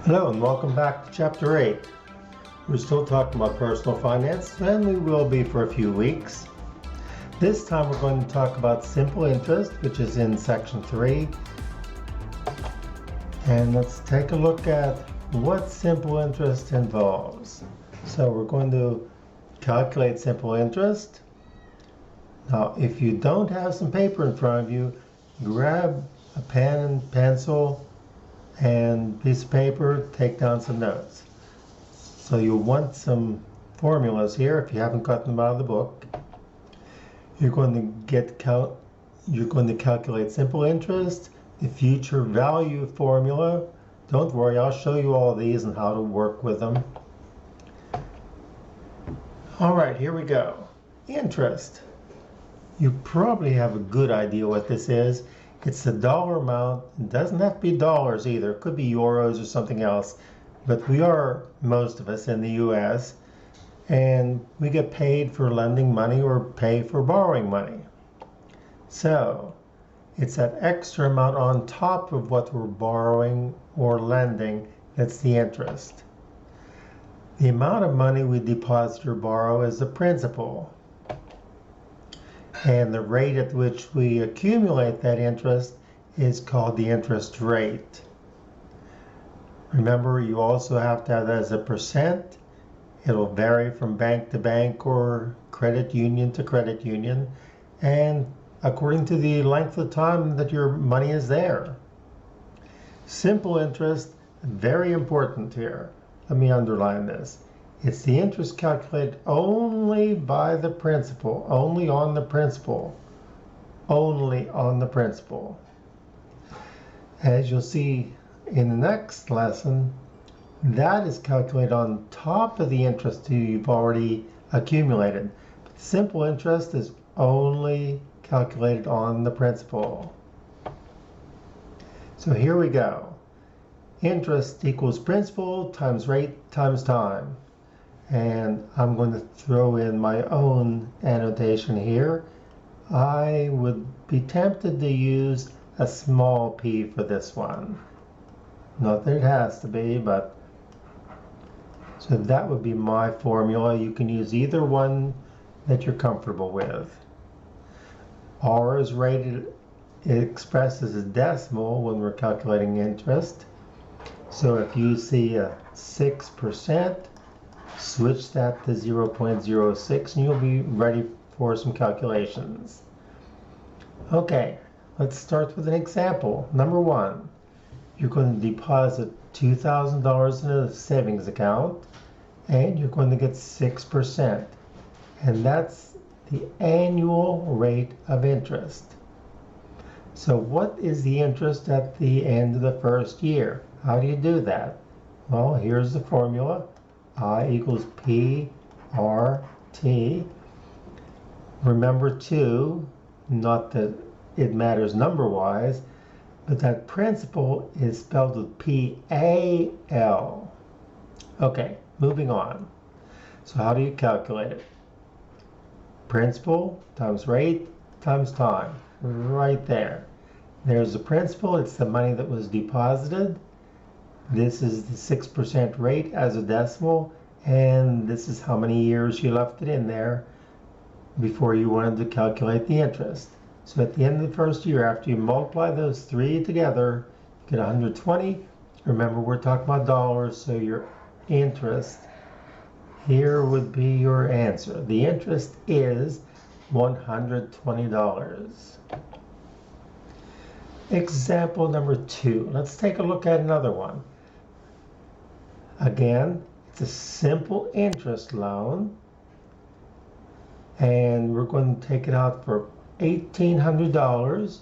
Hello and welcome back to Chapter 8. We're still talking about personal finance, and we will be for a few weeks. This time we're going to talk about simple interest, which is in Section 3. And let's take a look at what simple interest involves. So we're going to calculate simple interest. Now, if you don't have some paper in front of you, grab a pen and pencil and piece of paper, take down some notes. So you'll want some formulas here if you haven't gotten them out of the book. You're going to calculate simple interest, the future value formula. Don't worry, I'll show you all of these and how to work with them. All right, here we go. Interest. You probably have a good idea what this is. It's the dollar amount. It doesn't have to be dollars either. It could be euros or something else. But we are, most of us, in the US, and we get paid for lending money or pay for borrowing money. So it's that extra amount on top of what we're borrowing or lending that's the interest. The amount of money we deposit or borrow is the principal. And the rate at which we accumulate that interest is called the interest rate. Remember, you also have to have that as a percent. It'll vary from bank to bank or credit union to credit union, and according to the length of time that your money is there. Simple interest, very important here. Let me underline this. It's the interest calculated only by the principal, only on the principal, only on the principal. As you'll see in the next lesson, that is calculated on top of the interest you've already accumulated. Simple interest is only calculated on the principal. So here we go. Interest equals principal times rate times time. And I'm going to throw in my own annotation here. I would be tempted to use a small p for this one. Not that it has to be, but so that would be my formula. You can use either one that you're comfortable with. R is rated, it expresses as decimal when we're calculating interest. So if you see a 6%, switch that to 0.06 and you'll be ready for some calculations. Okay, let's start with an example. Number one, you're going to deposit $2,000 in a savings account and you're going to get 6%. And that's the annual rate of interest. So what is the interest at the end of the first year? How do you do that? Well, here's the formula. I equals P R T. Remember too, not that it matters number wise, but that principal is spelled with P-A-L. Okay, moving on. So how do you calculate it? Principal times rate times time. Right there. There's the principal. It's the money that was deposited. This is the 6% rate as a decimal, and this is how many years you left it in there before you wanted to calculate the interest. So at the end of the first year, after you multiply those three together, you get 120. Remember, we're talking about dollars, so your interest here would be your answer. The interest is $120. Example number 2. Let's take a look at another one. Again, it's a simple interest loan, and we're going to take it out for $1,800,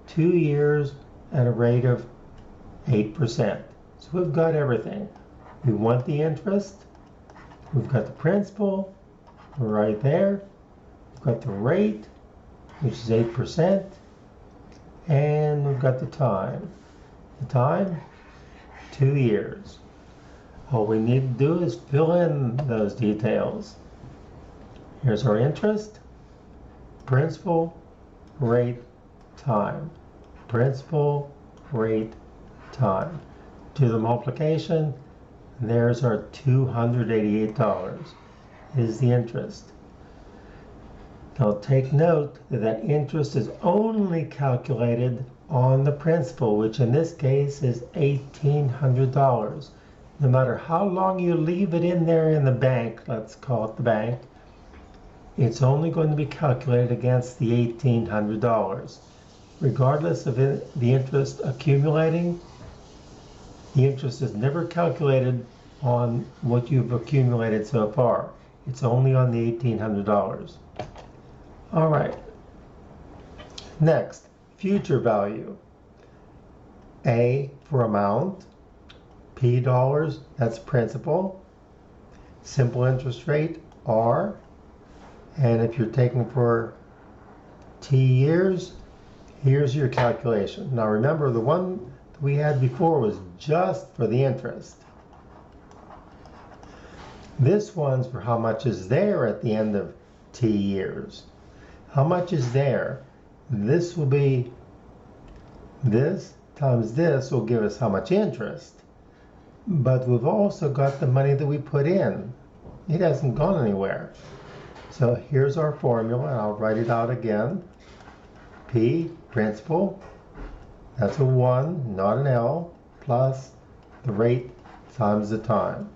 2 years, at a rate of 8%. So we've got everything. We want the interest, we've got the principal right there, we've got the rate, which is 8%, and we've got the time. The time, 2 years. All we need to do is fill in those details. Here's our interest, principal, rate, time. Principal, rate, time. Do the multiplication. There's our $288 is the interest. Now take note that interest is only calculated on the principal, which in this case is $1,800. No matter how long you leave it in there in the bank, let's call it the bank, it's only going to be calculated against the $1,800. Regardless of the interest accumulating, the interest is never calculated on what you've accumulated so far. It's only on the $1,800. All right. Next, future value. A for amount, P dollars, that's principal. Simple interest rate, R. And if you're taking for T years, here's your calculation. Now remember, the one we had before was just for the interest. This one's for how much is there at the end of T years. How much is there? This will be, this times this will give us how much interest. But we've also got the money that we put in. It hasn't gone anywhere. So here's our formula, and I'll write it out again. P, principal, that's a 1, not an L, plus the rate times the time.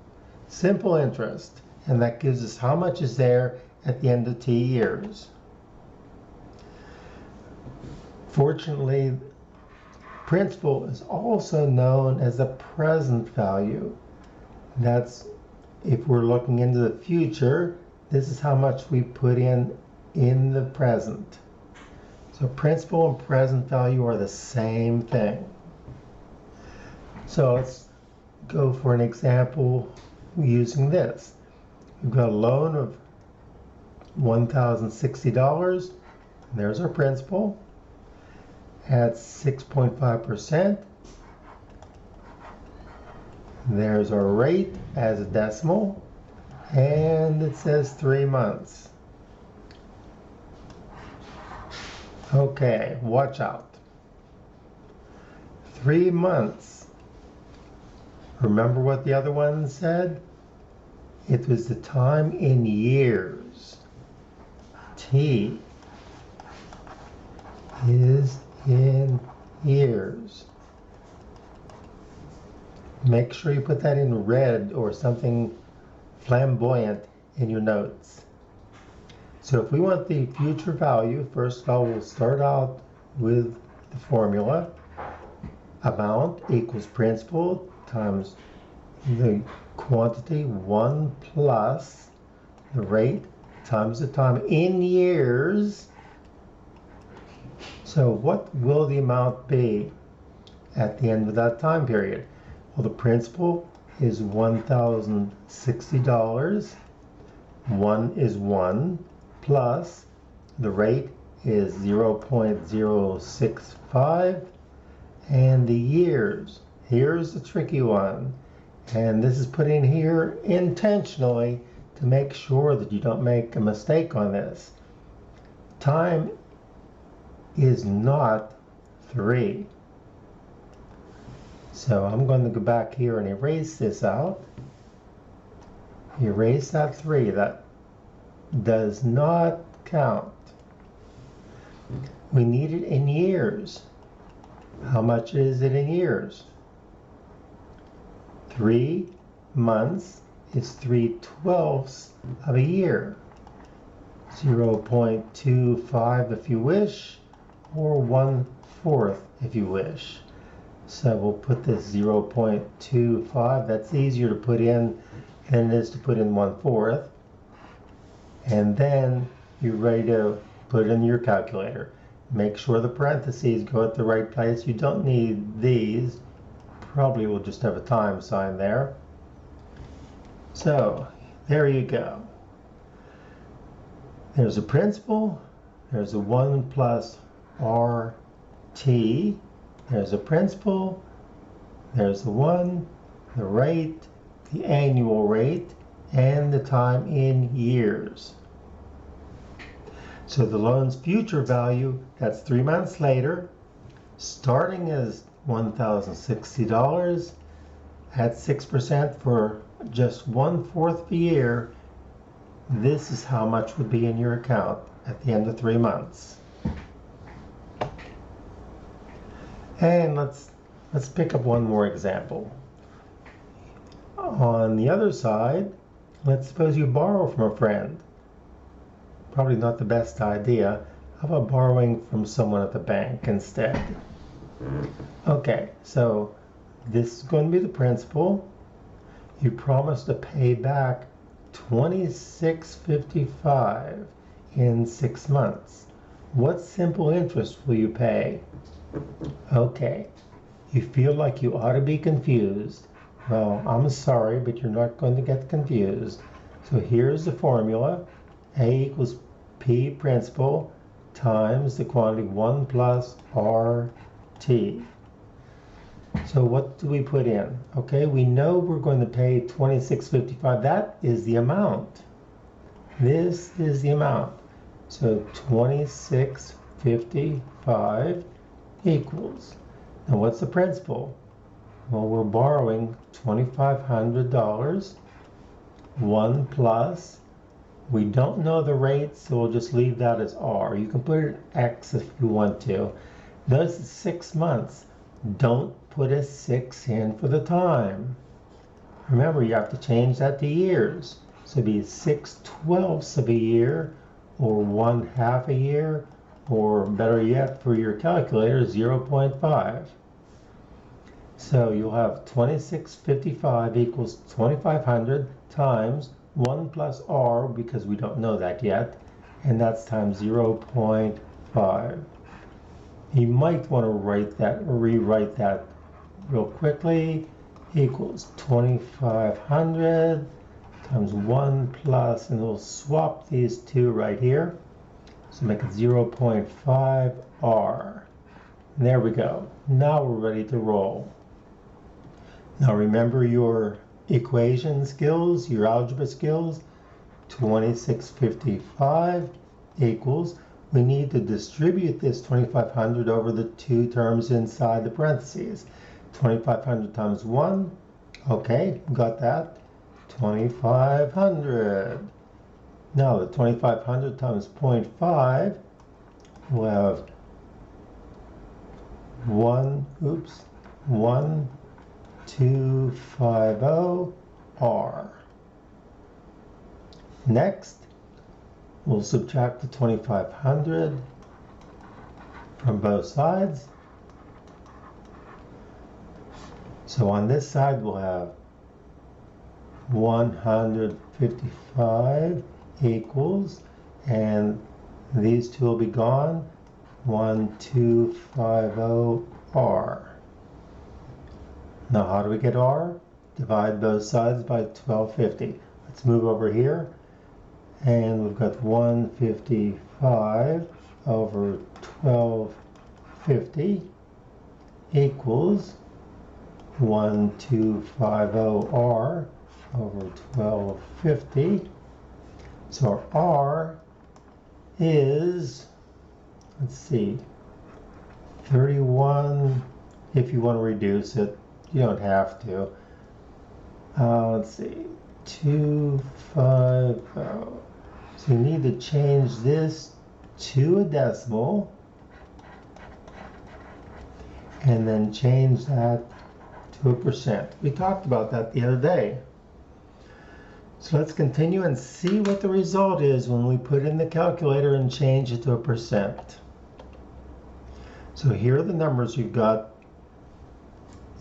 Simple interest, and that gives us how much is there at the end of T years. Fortunately, principal is also known as the present value. That's, if we're looking into the future, this is how much we put in the present. So principal and present value are the same thing. So let's go for an example using this. We've got a loan of $1,060. There's our principal at 6.5%. There's our rate as a decimal, and it says 3 months. Okay, watch out. 3 months. Remember what the other one said? It was the time in years. T is in years. Make sure you put that in red or something flamboyant in your notes. So if we want the future value, first of all, we'll start out with the formula. Amount equals principal times the quantity, 1 plus the rate times the time in years. So what will the amount be at the end of that time period? Well, the principal is $1,060. 1 is 1 plus the rate is 0.065, and the years. Here's the tricky one, and this is put in here intentionally to make sure that you don't make a mistake on this. Time is not 3. So I'm going to go back here and erase this out. Erase that 3. That does not count. We need it in years. How much is it in years? 3 months is 3/12 of a year. 0.25 if you wish, or 1/4 if you wish. So we'll put this 0.25. That's easier to put in than it is to put in 1/4. And then you're ready to put it in your calculator. Make sure the parentheses go at the right place. You don't need these. Probably will just have a time sign there. So there you go. There's a principal. There's a 1 plus RT. There's a principal. There's the 1, the rate, the annual rate, and the time in years. So the loan's future value, that's 3 months later, starting as $1,060, at 6% for just 1/4 of a year, this is how much would be in your account at the end of 3 months. And let's pick up one more example. On the other side, let's suppose you borrow from a friend. Probably not the best idea. How about borrowing from someone at the bank instead? Okay, so this is going to be the principal. You promise to pay back $26.55 in 6 months. What simple interest will you pay? Okay, you feel like you ought to be confused. Well, I'm sorry, but you're not going to get confused. So here's the formula. A equals P principal times the quantity 1 plus RT. So what do we put in? Okay, we know we're going to pay $26.55. That is the amount. This is the amount. So $26.55 equals. Now what's the principal? Well, we're borrowing $2,500. 1 plus. We don't know the rate, so we'll just leave that as R. You can put it X if you want to. Notice it's 6 months. Don't put a 6 in for the time. Remember, you have to change that to years. So it'd be 6/12 of a year, or 1/2 a year, or better yet, for your calculator, 0.5. So you'll have $26.55 equals 2,500 times 1 plus R, because we don't know that yet, and that's times 0.5. You might want to rewrite that real quickly. Equals 2,500 times 1 plus, and we'll swap these two right here. So make it 0.5 R. There we go. Now we're ready to roll. Now remember your equation skills, your algebra skills. 26.55 equals, we need to distribute this 2,500 over the two terms inside the parentheses. 2,500 times 1, okay, got that, 2,500. Now the 2,500 times 0.5, we'll have 1,250 R. Next, we'll subtract the 2,500 from both sides. So on this side, we'll have 155 equals, and these two will be gone, 1,250 R. Now how do we get R? Divide both sides by 1250. Let's move over here, and we've got 155 over 1250 equals 1,250 R over 1250. So our R is, let's see, 31. If you want to reduce it, you don't have to. Let's see, 250. So you need to change this to a decimal, and then change that to a percent. We talked about that the other day. So let's continue and see what the result is when we put in the calculator and change it to a percent. So here are the numbers you've got.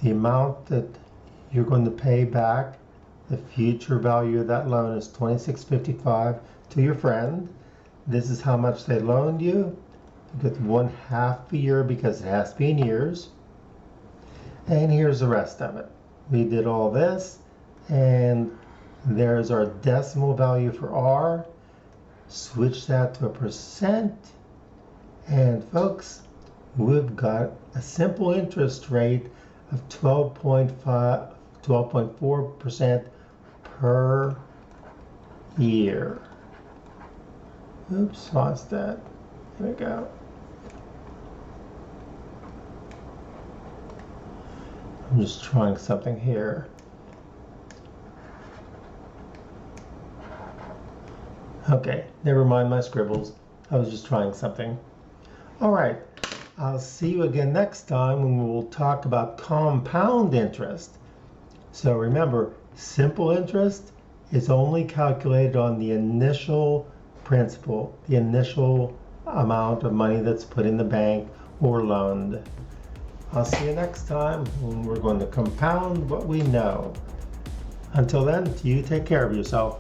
The amount that you're going to pay back, the future value of that loan is $26.55 to your friend. This is how much they loaned you. You get 1/2 a year because it has to be in years. And here's the rest of it. We did all this, and there's our decimal value for R. Switch that to a percent, and folks, we've got a simple interest rate of 12.4% per year. Oops, lost that. There we go. I'm just trying something here. Okay, never mind my scribbles. I was just trying something. All right, I'll see you again next time when we'll talk about compound interest. So remember, simple interest is only calculated on the initial principal, the initial amount of money that's put in the bank or loaned. I'll see you next time when we're going to compound what we know. Until then, you take care of yourself.